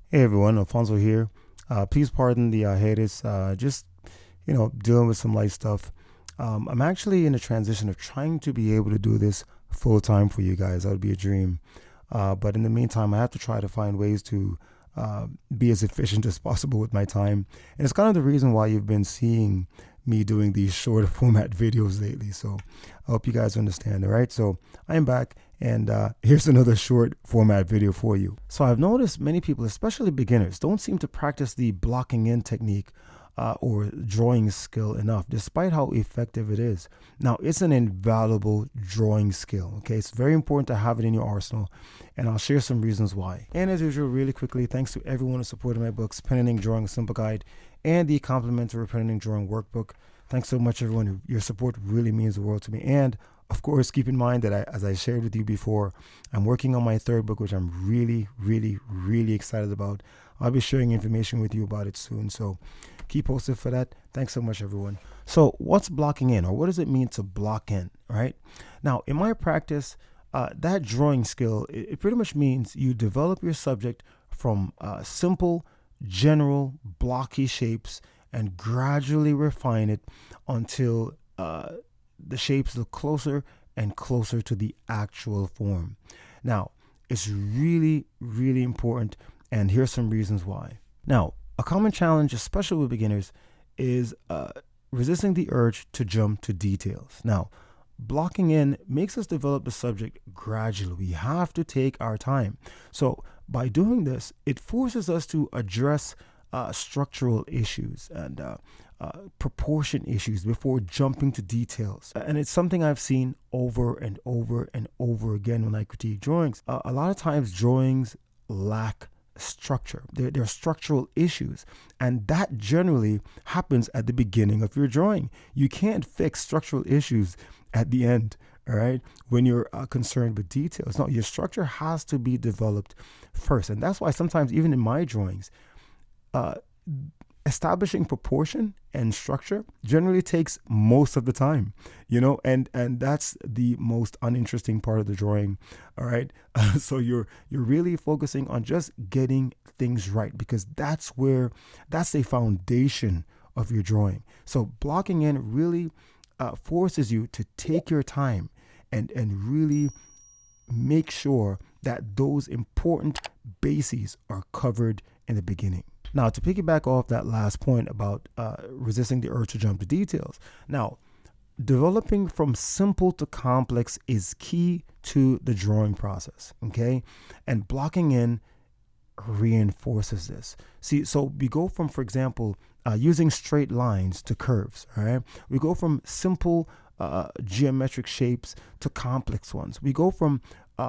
Hey everyone, Alphonso here. Please pardon the hiatus. Just dealing with some light stuff. I'm actually in the transition of trying to be able to do this full time for you guys. That would be a dream. But in the meantime, I have to try to find ways to be as efficient as possible with my time. And it's kind of the reason why you've been seeing me doing these shorter format videos lately. So I hope you guys understand. All right. So I am back, and here's another short format video for you. So I've noticed many people, especially beginners, don't seem to practice the blocking in technique or drawing skill enough, despite how effective it is. Now, it's an invaluable drawing skill. Okay, it's very important to have it in your arsenal, and I'll share some reasons why. And as usual, really quickly, thanks to everyone who supported my books, Pen and Ink Drawing a Simple Guide, and the complimentary Pen and Ink Drawing Workbook. Thanks so much, everyone. Your support really means the world to me. And of course, keep in mind that as I shared with you before, I'm working on my third book, which I'm really, really, really excited about. I'll be sharing information with you about it soon. So keep posted for that. Thanks so much, everyone. So what's blocking in, or what does it mean to block in, right? Now, in my practice, that drawing skill, it pretty much means you develop your subject from simple, general, blocky shapes and gradually refine it until the shapes look closer and closer to the actual form. Now, it's really, really important, and here's some reasons why. Now, a common challenge, especially with beginners, is resisting the urge to jump to details. Now, blocking in makes us develop the subject gradually. We have to take our time. So, by doing this, it forces us to address structural issues and proportion issues before jumping to details. And it's something I've seen over and over and over again when I critique drawings. A lot of times, drawings lack structure. There are structural issues, and that generally happens at the beginning of your drawing. You can't fix structural issues at the end, all right, when you're concerned with details. No, your structure has to be developed first, and that's why sometimes even in my drawings, establishing proportion and structure generally takes most of the time, and that's the most uninteresting part of the drawing. All right. So you're really focusing on just getting things right, because that's the foundation of your drawing. So blocking in really forces you to take your time and really make sure that those important bases are covered in the beginning. Now, to piggyback off that last point about resisting the urge to jump to details, now, developing from simple to complex is key to the drawing process, okay? And blocking in reinforces this. See, so we go from, for example, using straight lines to curves, all right? We go from simple geometric shapes to complex ones. We go from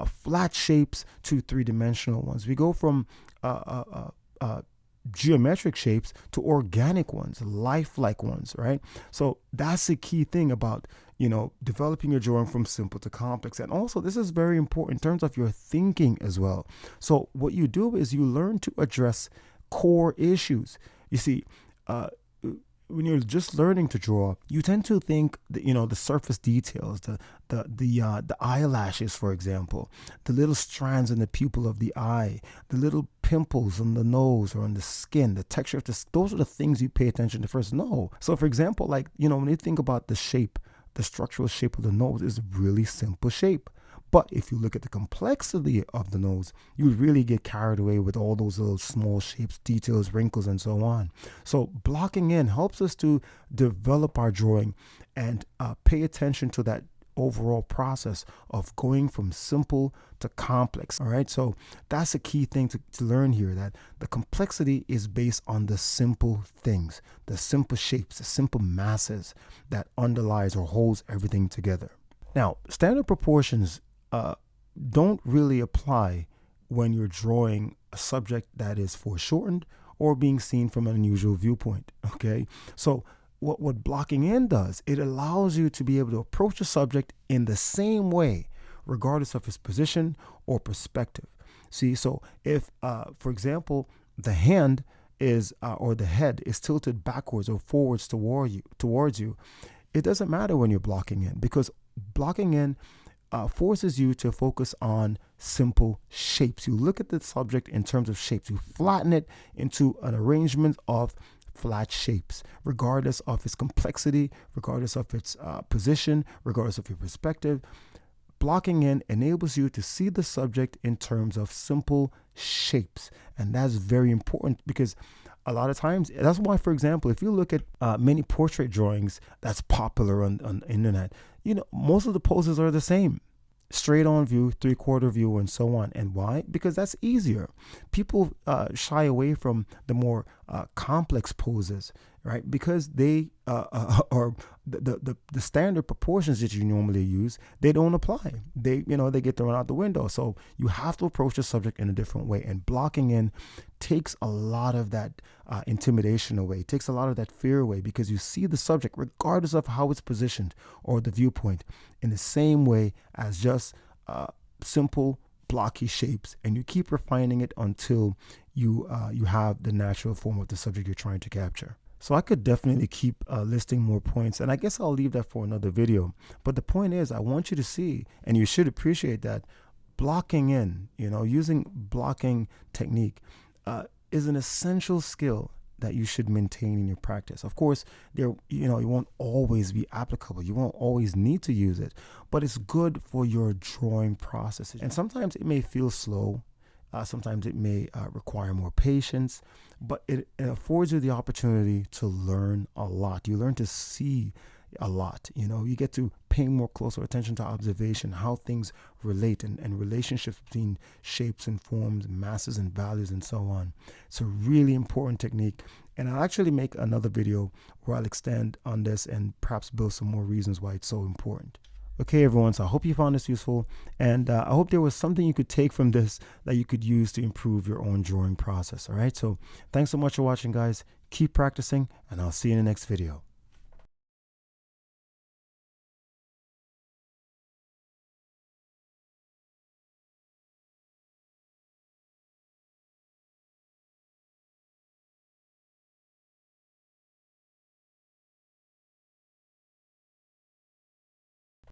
flat shapes to three-dimensional ones. We go from geometric shapes to organic ones, lifelike ones, right? So that's the key thing about, developing your drawing from simple to complex. And also, this is very important in terms of your thinking as well. So what you do is you learn to address core issues. You see, when you're just learning to draw, you tend to think that, the surface details, the eyelashes, for example, the little strands in the pupil of the eye, the little pimples on the nose or on the skin, the texture of this. Those are the things you pay attention to first. No. So, for example, like, when you think about the shape, the structural shape of the nose is a really simple shape. But if you look at the complexity of the nose, you really get carried away with all those little small shapes, details, wrinkles, and so on. So blocking in helps us to develop our drawing and pay attention to that overall process of going from simple to complex. All right. So that's a key thing to learn here, that the complexity is based on the simple things, the simple shapes, the simple masses that underlies or holds everything together. Now, standard proportions don't really apply when you're drawing a subject that is foreshortened or being seen from an unusual viewpoint. Okay, so what blocking in does, it allows you to be able to approach a subject in the same way, regardless of its position or perspective. See, so if, for example, the hand is or the head is tilted backwards or forwards towards you, it doesn't matter when you're blocking in, because blocking in forces you to focus on simple shapes. You look at the subject in terms of shapes. You flatten it into an arrangement of flat shapes, regardless of its complexity, regardless of its position, regardless of your perspective. Blocking in enables you to see the subject in terms of simple shapes. And that's very important because a lot of times, that's why, for example, if you look at many portrait drawings that's popular on the internet, most of the poses are the same. Straight on view, 3/4 view, and so on. And why? Because that's easier. People shy away from the more complex poses, right? Because they are the standard proportions that you normally use, they don't apply. They get thrown out the window. So you have to approach the subject in a different way. And blocking in takes a lot of that intimidation away. It takes a lot of that fear away because you see the subject regardless of how it's positioned or the viewpoint in the same way as just simple blocky shapes, and you keep refining it until you have the natural form of the subject you're trying to capture. So I could definitely keep listing more points, and I guess I'll leave that for another video. But the point is, I want you to see, and you should appreciate that blocking in, using blocking technique is an essential skill that you should maintain in your practice. Of course, it won't always be applicable. You won't always need to use it, but it's good for your drawing process. And sometimes it may feel slow. Sometimes it may require more patience, but it affords you the opportunity to learn a lot. You learn to see a lot. You get to pay more closer attention to observation, how things relate, and relationships between shapes and forms, masses and values, and so on. It's a really important technique, and I'll actually make another video where I'll extend on this and perhaps build some more reasons why it's so important. Okay, everyone, so I hope you found this useful, and I hope there was something you could take from this that you could use to improve your own drawing process. All right, so thanks so much for watching, guys. Keep practicing, and I'll see you in the next video.